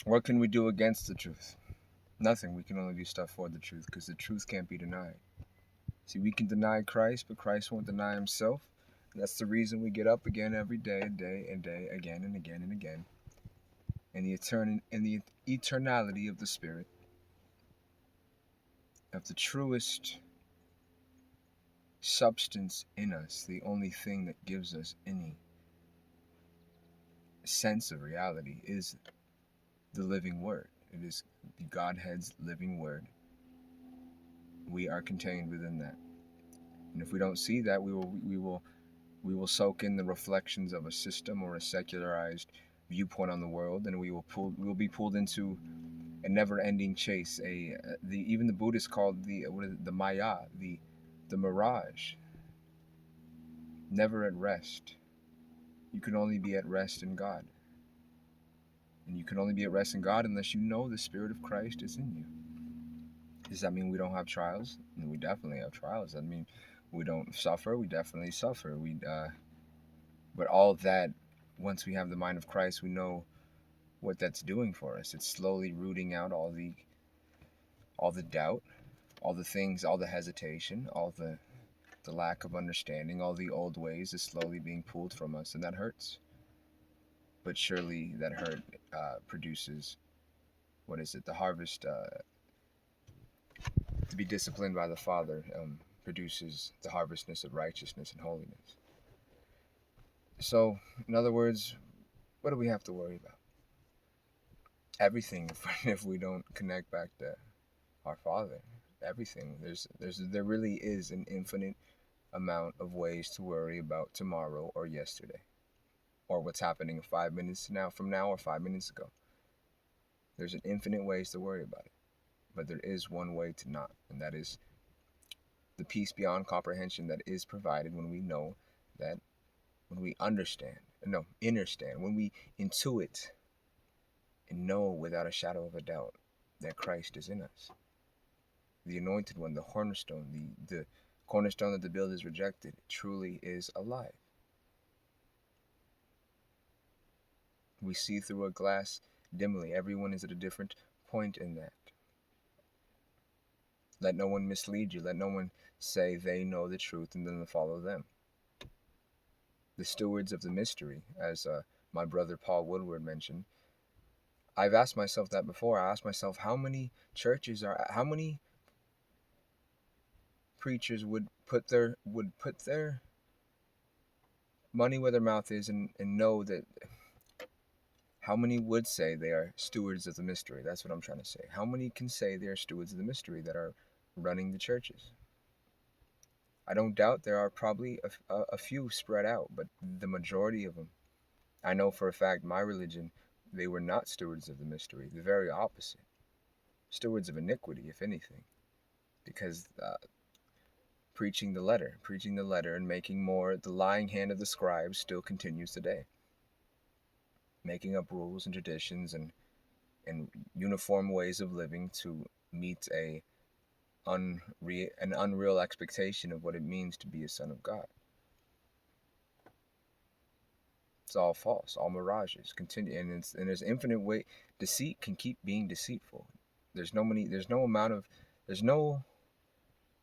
What can we do against the truth? Nothing. We can only do stuff for the truth because the truth can't be denied. See, we can deny Christ, but Christ won't deny himself. That's the reason we get up again every day, again and again and again. In the eternality of the Spirit, of the truest substance in us, the only thing that gives us any sense of reality is the living Word. It is the Godhead's living Word. We are contained within that. And if we don't see that, we will soak in the reflections of a system or a secularized viewpoint on the world, and we will be pulled into a never-ending chase. Even the Buddhists called the Maya, the mirage, never at rest. You can only be at rest in God, and you can only be at rest in God unless you know the Spirit of Christ is in you. Does that mean we don't have trials? We definitely have trials. Does that mean we don't suffer? We definitely suffer. But all that, once we have the mind of Christ, we know what that's doing for us. It's slowly rooting out all the doubt, all the things, all the hesitation, all the lack of understanding, all the old ways is slowly being pulled from us, and that hurts. But surely that hurt produces, what is it? The harvest, to be disciplined by the Father, produces the harvestness of righteousness and holiness. So, in other words, what do we have to worry about? Everything. If we don't connect back to our Father, everything. There really is an infinite amount of ways to worry about tomorrow or yesterday, or what's happening 5 minutes from now or 5 minutes ago. There's an infinite ways to worry about it, but there is one way to not, and that is the peace beyond comprehension that is provided when we know that, when we understand, when we intuit and know without a shadow of a doubt that Christ is in us. The anointed one, the cornerstone, the cornerstone that the builders rejected, truly is alive. We see through a glass dimly. Everyone is at a different point in that. Let no one mislead you. Let no one say they know the truth and then follow them. The stewards of the mystery, as my brother Paul Woodward mentioned, I've asked myself that before. I asked myself how many preachers would put their money where their mouth is and know that. How many would say they are stewards of the mystery? That's what I'm trying to say. How many can say they are stewards of the mystery that are running the churches? I don't doubt there are probably a few spread out, but the majority of them, I know for a fact my religion, they were not stewards of the mystery. The very opposite. Stewards of iniquity, if anything. Because preaching the letter and making more, the lying hand of the scribes still continues today. Making up rules and traditions and uniform ways of living to meet an unreal expectation of what it means to be a son of God. It's all false, all mirages. Continue, and there's infinite way. Deceit can keep being deceitful. There's no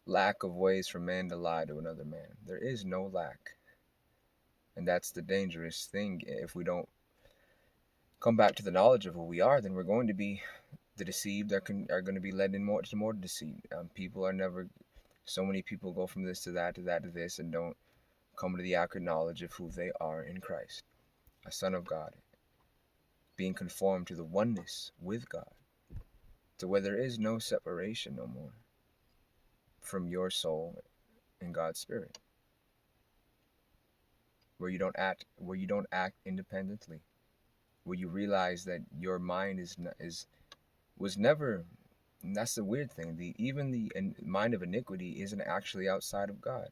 lack of ways for man to lie to another man. There is no lack, and that's the dangerous thing. If we don't come back to the knowledge of who we are, then we're going to be the deceived are going to be led in more deceit. People are never. So many people go from this to that to that to this and don't come to the accurate knowledge of who they are in Christ, a son of God, being conformed to the oneness with God, to where there is no separation no more from your soul and God's Spirit, where you don't act independently, where you realize that your mind was never. And that's the weird thing. Even the mind of iniquity isn't actually outside of God.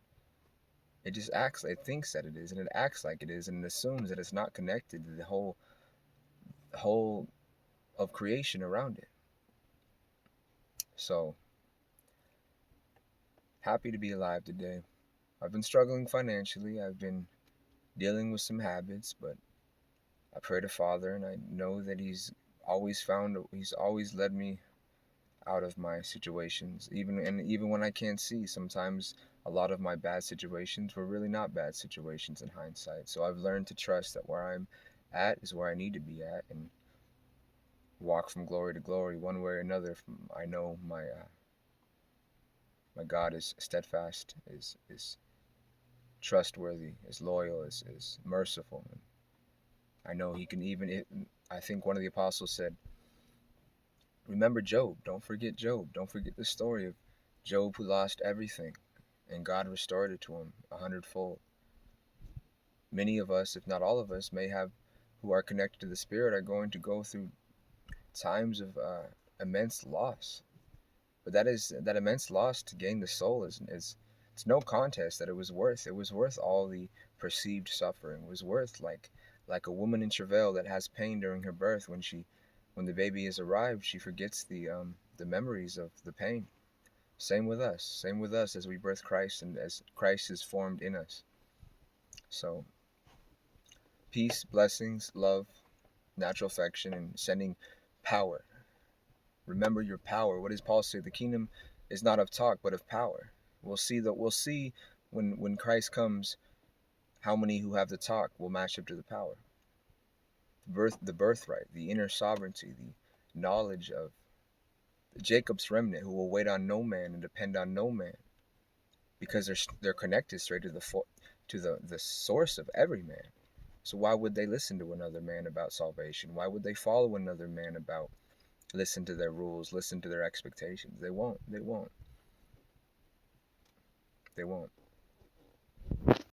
It just acts. It thinks that it is, and it acts like it is, and it assumes that it's not connected to the whole of creation around it. So happy to be alive today. I've been struggling financially. I've been dealing with some habits, but I pray to Father, and I know that He's always led me out of my situations, even when I can't see. Sometimes a lot of my bad situations were really not bad situations in hindsight. So I've learned to trust that where I'm at is where I need to be at, and walk from glory to glory, one way or another. I know my God is steadfast, is trustworthy, is loyal, is merciful. And I know He can I think one of the apostles said, "Remember Job. Don't forget Job. Don't forget the story of Job who lost everything, and God restored it to him 100-fold." Many of us, if not all of us, who are connected to the Spirit, are going to go through times of immense loss. But that immense loss to gain the soul is it's no contest that it was worth all the perceived suffering. It was worth like a woman in travail that has pain during her birth. When the baby has arrived, she forgets the memories of the pain. Same with us. Same with us as we birth Christ and as Christ is formed in us. So peace, blessings, love, natural affection, and sending power. Remember your power. What does Paul say? The kingdom is not of talk, but of power. We'll see when Christ comes, how many who have the talk will match up to the power. The birthright, the inner sovereignty, the knowledge of Jacob's remnant, who will wait on no man and depend on no man, because they're connected straight to the source of every man. So why would they listen to another man about salvation? Why would they follow another man about listen to their rules, listen to their expectations? They won't. They won't. They won't.